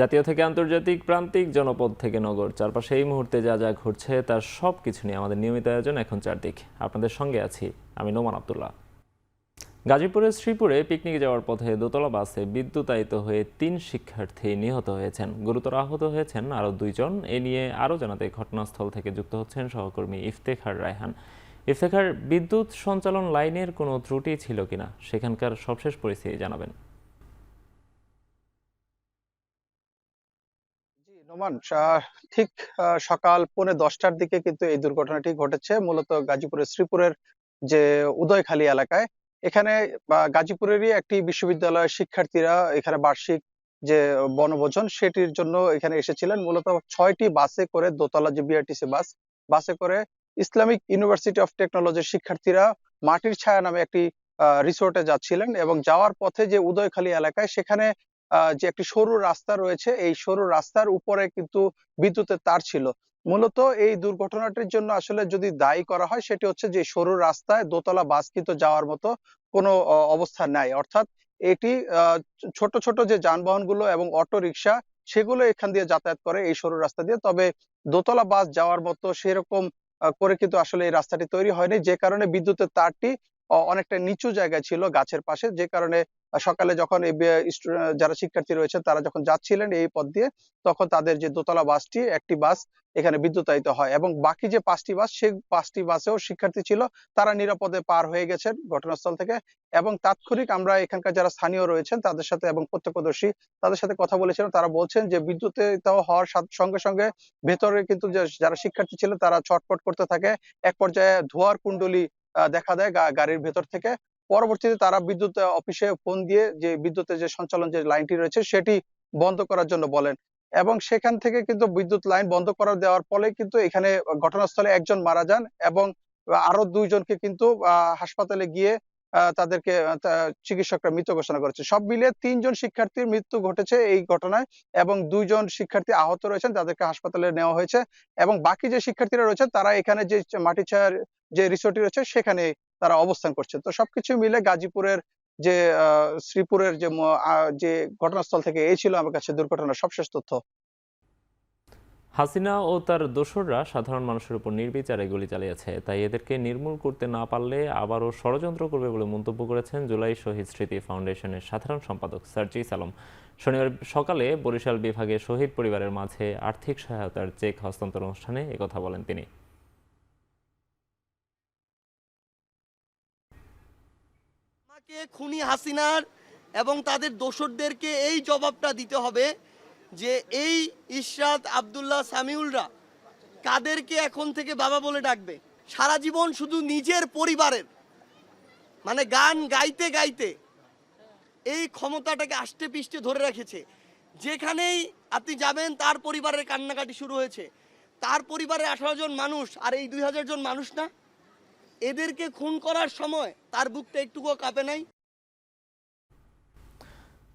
জাতীয় থেকে আন্তর্জাতিক, প্রান্তিক, জনপদ থেকে নগর, চারপাশে এই মুহূর্তে যা যা ঘটছে তার সব কিছু নিয়ে আমাদের নিয়মিত আয়োজন এখন চারদিক। আপনাদের সঙ্গে আছি আমি নোমান আব্দুল্লাহ। গাজীপুরের শ্রীপুরে পিকনিকে যাওয়ার পথে দোতলা বাসে বিদ্যুতায়িত হয়ে ৩ শিক্ষার্থী নিহত হয়েছেন, গুরুতর আহত হয়েছেন আরও 2 জন। এ নিয়ে আরও জানাতে ঘটনাস্থল থেকে যুক্ত হচ্ছেন সহকর্মী ইফতেখার রায়হান। ইফতেখার, বিদ্যুৎ সঞ্চালন লাইনের কোনো ত্রুটি ছিল কিনা, সেখানকার সবশেষ পরিস্থিতি জানাবেন। নোমান, ঠিক সকাল 10:45টার দিকে কিন্তু এই দুর্ঘটনাটি ঘটেছে মূলত গাজীপুরের শ্রীপুরের যে উদয়খালী এলাকায়। এখানে গাজীপুরেরই একটি বিশ্ববিদ্যালয়ের শিক্ষার্থীরা এখানে বার্ষিক যে বনভোজন সেটির জন্য এখানে এসেছিলেন। মূলত 6টি বাসে করে, দোতলা যে বিআরটিসি বাসে করে ইসলামিক ইউনিভার্সিটি অফ টেকনোলজির শিক্ষার্থীরা মাটির ছায়া নামে একটি রিসোর্টে যাচ্ছিলেন এবং যাওয়ার পথে যে উদয়খালী এলাকায় সেখানে যে একটি সরু রাস্তা রয়েছে, এই সরু রাস্তার উপরে কিন্তু বিদ্যুতের তার ছিল। মূলত এই দুর্ঘটনাটির জন্য আসলে যদি দায়ী করা হয় সেটি হচ্ছে যে সরু রাস্তায় দোতলা বাস কিন্তু যাওয়ার মতো কোনো অবস্থা নাই। অর্থাৎ এটি ছোট ছোট যে যানবাহনগুলো এবং অটো রিকশা সেগুলো এখান দিয়ে যাতায়াত করে এই সরু রাস্তা দিয়ে। তবে দোতলা বাস যাওয়ার মতো সেরকম করে কিন্তু আসলে এই রাস্তাটি তৈরি হয়নি, যে কারণে বিদ্যুতের তারটি অনেকটা নিচু জায়গায় ছিল গাছের পাশে, যে কারণে সকালে যখন এই যারা শিক্ষার্থী রয়েছে তারা যখন যাচ্ছিলেন এই পথ দিয়ে, তখন তাদের যে দোতলা বাসটি, একটি বাস এখানে বিদ্যুতায়িত হয় এবং বাকি যে 5টি বাস, সেই 5টি বাসেও শিক্ষার্থী ছিল, তারা নিরাপদে পার হয়ে গেছেন ঘটনাস্থল থেকে। এবং তাৎক্ষণিক আমরা এখানকার যারা স্থানীয় রয়েছেন তাদের সাথে এবং প্রত্যক্ষদর্শী তাদের সাথে কথা বলেছিলাম। তারা বলছেন যে বিদ্যুতায়িত হওয়ার সঙ্গে সঙ্গে ভেতরে কিন্তু যারা শিক্ষার্থী ছিলেন তারা ছটফট করতে থাকে। এক পর্যায়ে ধোঁয়ার কুণ্ডলী দেখা দেয় গাড়ির ভেতর থেকে। পরবর্তীতে তারা বিদ্যুৎ অফিসে ফোন দিয়ে যে বিদ্যুতের যে সঞ্চালন যে লাইনটি রয়েছে সেটি বন্ধ করার জন্য বলেন এবং সেখান থেকে কিন্তু বিদ্যুৎ লাইন বন্ধ করে দেওয়ার ফলে কিন্তু এখানে ঘটনাস্থলে একজন মারা যান এবং আরো 2 জনকে কিন্তু হাসপাতালে গিয়ে তাদেরকে চিকিৎসকরা মৃত ঘোষণা করেছে। সব মিলিয়ে 3 জন শিক্ষার্থীর মৃত্যু ঘটেছে এই ঘটনায় এবং 2 জন শিক্ষার্থী আহত রয়েছেন, তাদেরকে হাসপাতালে নেওয়া হয়েছে এবং বাকি যে শিক্ষার্থীরা রয়েছেন তারা এখানে যে মাটির ছায়ার যে রিসোর্টটি রয়েছে সেখানে তারা অবস্থান করছে। তো সবকিছু মিলে গাজীপুরের যে শ্রীপুরের যে ঘটনাস্থল থেকে এই ছিল আমার কাছে দুর্ঘটনার সবশেষ তথ্য। হাসিনা ও তার দোসররা সাধারণ মানুষের উপর নির্বিচারে গুলি চালিয়েছে, তাই এদেরকে নির্মূল করতে না পারলে আবারও ষড়যন্ত্র করবে বলে মন্তব্য করেছেন জুলাই শহীদ স্মৃতি ফাউন্ডেশনের সাধারণ সম্পাদক সার্জিস আলম। শনিবার সকালে বরিশাল বিভাগে শহীদ পরিবারের মাঝে আর্থিক সহায়তার চেক হস্তান্তর অনুষ্ঠানে একথা বলেন তিনি। খুনি হাসিনার এবং তাদের দোসরদেরকে এই জবাবটা দিতে হবে যে এই ইশরাত, আব্দুল্লাহ, সামিউলরা কাদেরকে এখন থেকে বাবা বলে ডাকবে। সারা জীবন শুধু নিজের পরিবারের মানে গান গাইতে গাইতে এই ক্ষমতাটাকে আষ্টে পিষ্টে ধরে রেখেছে। যেখানেই আপনি যাবেন তার পরিবারের কান্নাকাটি শুরু হয়েছে। তার পরিবারে 18 জন মানুষ আর এই 2000 জন মানুষ না। এদেরকে খুন করার সময় তার বুকটা একটুকুও কাঁপে নাই।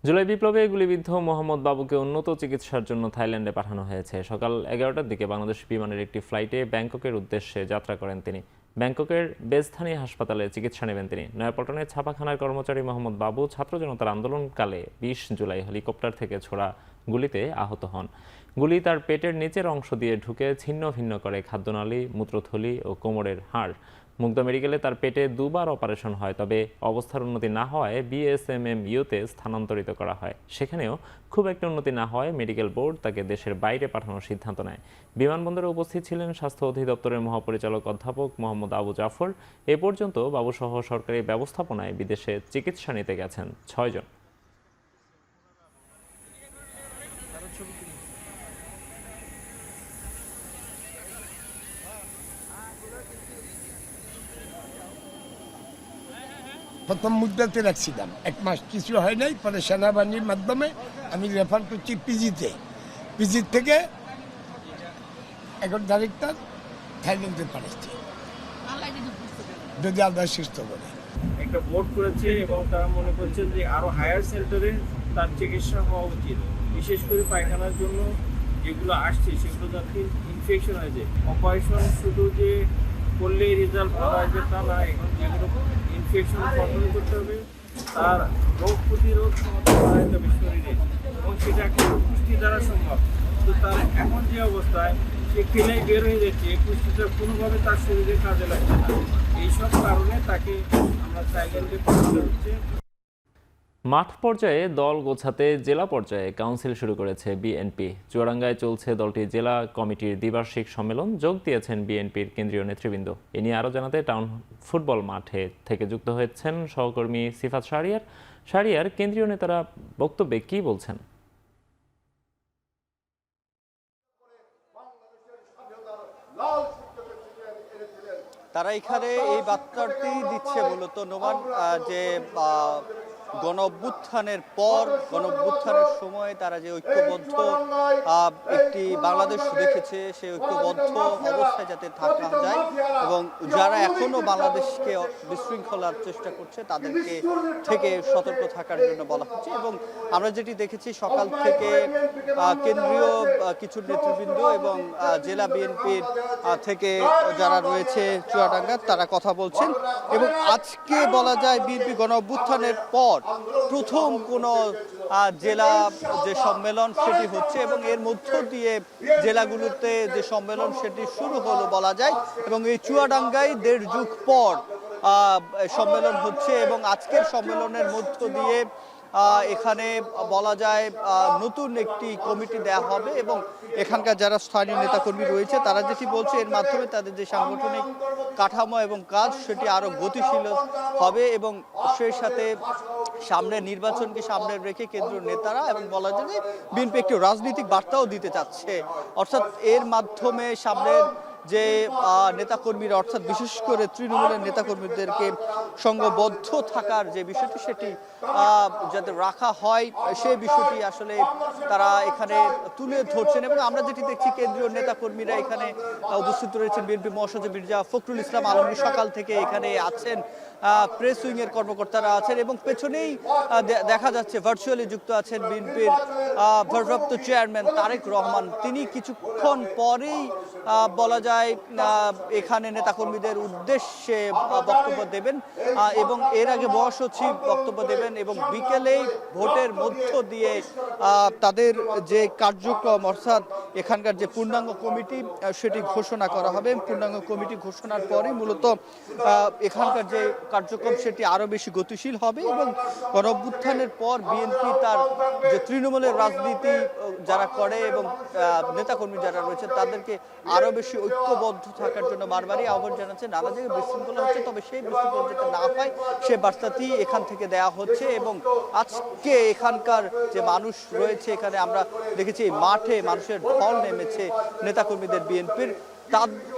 জুলাই বিপ্লবে গুলিবিদ্ধ মোহাম্মদ বাবুকে উন্নত চিকিৎসার জন্য থাইল্যান্ডে পাঠানো হয়েছে। সকাল 11টার দিকে বাংলাদেশ বিমানের একটি ফ্লাইটে ব্যাংককের উদ্দেশ্যে যাত্রা করেন তিনি। ব্যাংককের বেজথানি হাসপাতালে চিকিৎসা নেবেন তিনি। নয়াপল্টনের ছাপাখানার কর্মচারী মোহাম্মদ বাবু ছাত্র জনতার আন্দোলনকালে 20 জুলাই হেলিকপ্টার থেকে ছোড়া গুলিতে আহত হন। গুলি তার পেটের নিচের অংশ দিয়ে ঢুকে ছিন্ন ভিন্ন করে খাদ্যনালী, মূত্রথলি ও কোমরের হাড়। মুগদা মেডিকেলে তার পেটে 2 বার অপারেশন হয়, তবে অবস্থার উন্নতি না হওয়ায় বিএসএমএমইউতে স্থানান্তরিত করা হয়। সেখানেও খুব একটা উন্নতি না হওয়ায় মেডিকেল বোর্ড তাকে দেশের বাইরে পাঠানোর সিদ্ধান্ত নেয়। বিমানবন্দরে উপস্থিত ছিলেন স্বাস্থ্য অধিদপ্তরের মহাপরিচালক অধ্যাপক মোহাম্মদ আবু জাফর। এ পর্যন্ত বাবুসহ সরকারি ব্যবস্থাপনায় বিদেশে চিকিৎসা নিতে গেছেন 6 জন। প্রথম মুদ্রাতে রাখছিলাম, 1 মাস কিছু হয় নাই, পরে সেনাবাহিনীর মাধ্যমে আমি রেফার করছি পিজি থেকে এখন ডাইরেক্টর থাইল্যান্ডে পাঠাচ্ছি, যদি আল্লাহ সুস্থ করে। একটা বোর্ড করেছে এবং তারা মনে করছেন যে আরো হায়ার সেন্টারে তার চিকিৎসা হওয়া উচিত, বিশেষ করে পায়খানার জন্য যেগুলো আসছে সেগুলো যাতে ইনফেকশন হয়ে যায়। অপারেশন শুধু যে করলে রেজাল্ট ভালো আসবে তা না, এখন যেগুলো ইনফেকশন কন্ট্রোল করতে হবে, তার রোগ প্রতিরোধ ক্ষমতা বাড়াইতে হবে শরীরে এবং সেটা একটা পুষ্টি দ্বারা সম্ভব। তো তার এখন যে অবস্থায় সে খেলেই বের হয়ে যাচ্ছে, এই পুষ্টিটা কোনোভাবে তার শরীরে কাজে লাগছে না। এইসব কারণে তাকে আমরা থাইল্যান্ডে পাঠানো হচ্ছে। মাঠ পর্যায়ে দল গোছাতে জেলা পর্যায়ে কাউন্সিল শুরু করেছে বিএনপি। চুয়াডাঙ্গায় চলছে দলটির জেলা কমিটির দ্বিবার্ষিক সম্মেলন। যোগ দিয়েছেন বিএনপির কেন্দ্রীয় নেতৃবৃন্দ। এ নিয়ে আরও জানাতে টাউন ফুটবল মাঠে থেকে যুক্ত হয়েছেন সহকর্মী সিফাত শাহরিয়ার। কেন্দ্রীয় নেতারা বক্তব্যে কি বলছেন? তারা এখানে এই বার্তাটি দিচ্ছে মূলত নোমান, যে গণ অভ্যুত্থানের পর, গণ অভ্যুত্থানের সময় তারা যে ঐক্যবদ্ধ একটি বাংলাদেশ দেখেছে, সেই ঐক্যবদ্ধ অবস্থায় যাতে থাকা যায় এবং যারা এখনো বাংলাদেশকে বিশৃঙ্খলার চেষ্টা করছে তাদেরকে থেকে সতর্ক থাকার জন্য বলা হচ্ছে। এবং আমরা যেটি দেখেছি সকাল থেকে কেন্দ্রীয় কিছু নেতৃবৃন্দ এবং জেলা বিএনপির থেকে যারা রয়েছে চুয়াডাঙ্গা, তারা কথা বলছেন। এবং আজকে বলা যায় বিএনপি গণ অভ্যুত্থানের পর প্রথম কোনো জেলা যে সম্মেলন সেটি হচ্ছে এবং এর মধ্য দিয়ে জেলাগুলোতে যে সম্মেলন সেটি শুরু হলো বলা যায়। এবং এই চুয়াডাঙ্গায় 1.5 যুগ পর সম্মেলন হচ্ছে এবং আজকের সম্মেলনের মধ্য দিয়ে এখানে বলা যায় নতুন একটি কমিটি দেয়া হবে এবং এখানকার যারা স্থানীয় নেতাকর্মী রয়েছে তারা যেটি বলছে এর মাধ্যমে তাদের যে সাংগঠনিক কাঠামো এবং কাজ সেটি আরো গতিশীল হবে এবং সেই সাথে সামনে নির্বাচনকে সামনে রেখে কেন্দ্রীয় নেতারা এবং বলা যায় যে বিএনপি একটি রাজনৈতিক বার্তাও দিতে চাচ্ছে। অর্থাৎ এর মাধ্যমে সামনের যে নেতাকর্মীরা, অর্থাৎ বিশেষ করে তৃণমূলের নেতাকর্মীদেরকে সংঘবদ্ধ থাকার যে বিষয়টি সেটি যাতে রাখা হয় সেই বিষয়টি আসলে তারা এখানে তুলে ধরছেন। এবং আমরা যেটি দেখছি কেন্দ্রীয় নেতাকর্মীরা এখানে উপস্থিত রয়েছেন। বিএনপি মহাসচিব মির্জা ফখরুল ইসলাম আলমগীর সকাল থেকে এখানে আছেন, প্রেস উইং এর কর্মকর্তারা আছেন এবং পেছনেই দেখা যাচ্ছে ভার্চুয়ালি যুক্ত আছেন বিএনপির ভারপ্রাপ্ত চেয়ারম্যান তারেক রহমান। তিনি কিছুক্ষণ পরেই বলা যায় এখানে নেতাকর্মীদের উদ্দেশ্যে বক্তব্য দেবেন এবং এর আগে মহাসচিব বক্তব্য দেবেন এবং বিকেলেই ভোটের মধ্য দিয়ে তাদের যে কার্যক্রম, অর্থাৎ এখানকার যে পূর্ণাঙ্গ কমিটি সেটি ঘোষণা করা হবে। পূর্ণাঙ্গ কমিটি ঘোষণার পরে মূলত এখানকার যে কার্যক্রম সেটি আরো বেশি গতিশীল হবে এবং গণ অভ্যুত্থানের পর বিএনপি তার যে তৃণমূলের রাজনীতি যারা করে এবং নেতাকর্মী যারা রয়েছে তাদেরকে আরো বেশি ঐক্যবদ্ধ থাকার জন্য বারবারই আহ্বান জানাচ্ছে। নানা জায়গায় বিশৃঙ্খলা হচ্ছে, তবে সেই বিশৃঙ্খলা যাতে না হয় সে বার্তাটি এখান থেকে দেয়া হচ্ছে। এবং আজকে এখানকার যে মানুষ রয়েছে, এখানে আমরা দেখেছি মাঠে মানুষের ঢল নেমেছে নেতাকর্মীদের বিএনপির,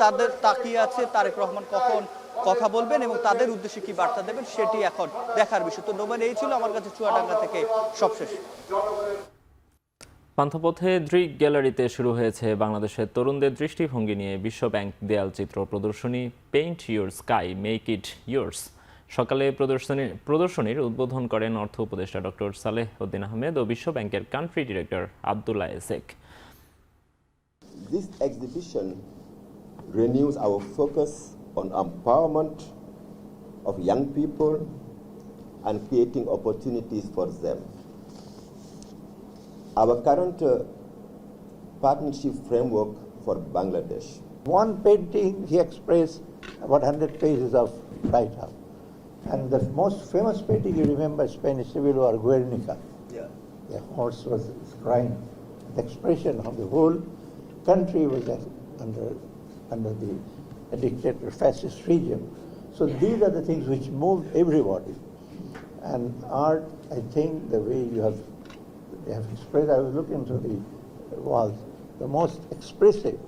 তাদের তাকিয়ে আছে তারেক রহমান কখন কথা বলবেন এবং তাদের উদ্দেশ্যে কি বার্তা দেবেন সেটি এখন দেখার বিষয়। তো নোমান, এই ছিল আমার কাছে চুয়াডাঙ্গা থেকে সবশেষ। পান্থপথে দৃক গ্যালারিতে শুরু হয়েছে বাংলাদেশের তরুণদের দৃষ্টিভঙ্গি নিয়ে বিশ্ব ব্যাংক দেয়াল চিত্র প্রদর্শনী paint your sky make it yours. সকালে প্রদর্শনীর উদ্বোধন করেন অর্থ উপদেষ্টা ডক্টর সালেহ উদ্দিন আহমেদ ও বিশ্ব ব্যাংকের country director Abdoulaye Seck. This exhibition renews our focus on empowerment of young people and creating opportunities for them. Our current partnership framework for Bangladesh. One painting he expressed about 100 pages of write-up. And the most famous painting you remember, Spanish Civil War, Guernica. Yeah. The horse was crying. The expression of the whole country was under the dictator fascist regime. So these are the things which moved everybody. And art, I think the way they have expressed, I was looking through the walls, the most expressive.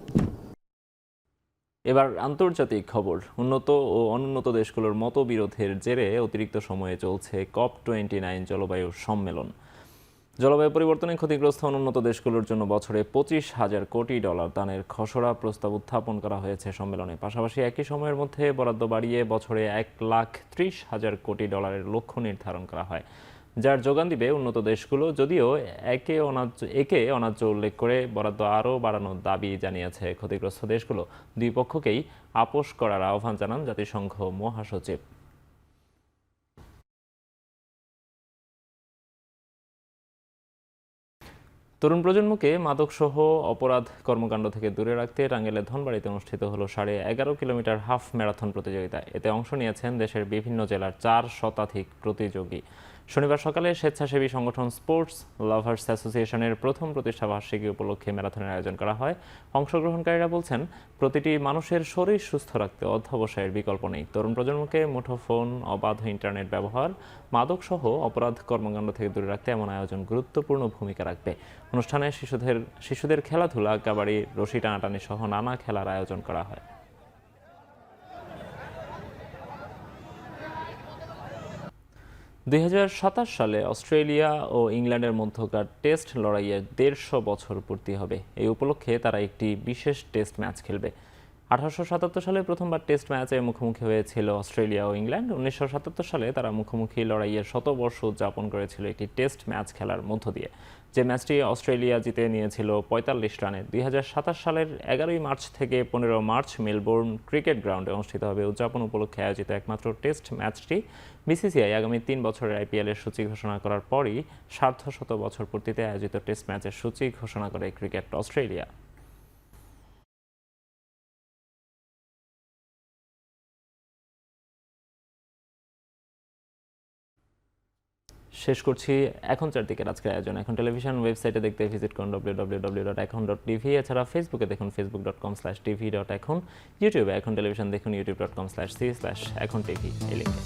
এবার আন্তর্জাতিক খবর। উন্নত ও অনুন্নত দেশগুলোর মতবিরোধের জেরে অতিরিক্ত সময়ে চলছে COP29 জলবায়ু সম্মেলন। জলবায়ু পরিবর্তনে ক্ষতিগ্রস্ত অনুন্নত দেশগুলোর জন্য বছরে $25,000 কোটি দানের খসড়া প্রস্তাব উত্থাপন করা হয়েছে সম্মেলনে। পাশাপাশি একই সময়ের মধ্যে বরাদ্দ বাড়িয়ে বছরে $1,30,000 কোটি লক্ষ্য নির্ধারণ করা হয়, যার যোগান দিবে উন্নত দেশগুলো। যদিও একে অন্যায্য উল্লেখ করে বরাদ্দ আরও বাড়ানোর দাবি জানিয়েছে ক্ষতিগ্রস্ত দেশগুলো। দুই পক্ষকেই আপোষ করার আহ্বান জানান জাতিসংঘ মহাসচিব। তরুণ প্রজন্মকে মাদকসহ অপরাধ কর্মকাণ্ড থেকে দূরে রাখতে টাঙ্গাইলের ধনবাড়িতে অনুষ্ঠিত হলো 11.5 কিলোমিটার হাফ ম্যারাথন প্রতিযোগিতা। এতে অংশ নিয়েছেন দেশের বিভিন্ন জেলার 4 শতাধিক প্রতিযোগী। শনিবার সকালে স্বেচ্ছাসেবী সংগঠন স্পোর্টস লাভার্স অ্যাসোসিয়েশনের প্রথম প্রতিষ্ঠা বার্ষিকী উপলক্ষে ম্যারাথনের আয়োজন করা হয়। অংশগ্রহণকারীরা বলছেন, প্রতিটি মানুষের শরীর সুস্থ রাখতে অধ্যবসায়ের বিকল্প নেই। তরুণ প্রজন্মকে মুঠোফোন, অবাধ ইন্টারনেট ব্যবহার, মাদকসহ অপরাধ কর্মকাণ্ড থেকে দূরে রাখতে এমন আয়োজন গুরুত্বপূর্ণ ভূমিকা রাখবে। অনুষ্ঠানে শিশুদের খেলাধুলা, কাবাডি, রশি টানাটানি সহ নানা খেলার আয়োজন করা হয়। সালে অস্ট্রেলিয়া ও ইংল্যান্ডের মধ্যকার টেস্ট লড়াইয়ের 150 বছর পূর্তি হবে। এই উপলক্ষে তারা একটি বিশেষ টেস্ট ম্যাচ খেলবে। 1877 সালে প্রথমবার টেস্ট ম্যাচে মুখোমুখি হয়েছিল অস্ট্রেলিয়া ও ইংল্যান্ড। 1977 সালে তারা মুখোমুখি লড়াইয়ের 100 উদযাপন করেছিল একটি টেস্ট ম্যাচ খেলার মধ্য দিয়ে, যে ম্যাচটি অস্ট্রেলিয়া জিতে নিয়েছিল 45 রানে। 2027 সালের 11 মার্চ থেকে 15 মার্চ মেলবোর্ন ক্রিকেট গ্রাউন্ডে অনুষ্ঠিত হবে। উদযাপন উপলক্ষে আয়োজিত একমাত্র টেস্ট ম্যাচটি বিসিসিআই আগামী 3 বছরের আইপিএলের সূচি ঘোষণা করার পরই 100 বছর পূর্তিতে আয়োজিত টেস্ট ম্যাচের সূচি ঘোষণা করে ক্রিকেট অস্ট্রেলিয়া। শেষ করছি এখন চারদিকের আজকের আয়োজন। এখন টেলিভিশন ওয়েবসাইটে দেখতে ভিজিট করুন www.ekhon.tv। এছাড়া ফেসবুকে দেখুন facebook.com/tv.ekhon, ইউটিউবে এখন টেলিভিশন দেখুন youtube.com/c/ekhon tv এই লিঙ্কে।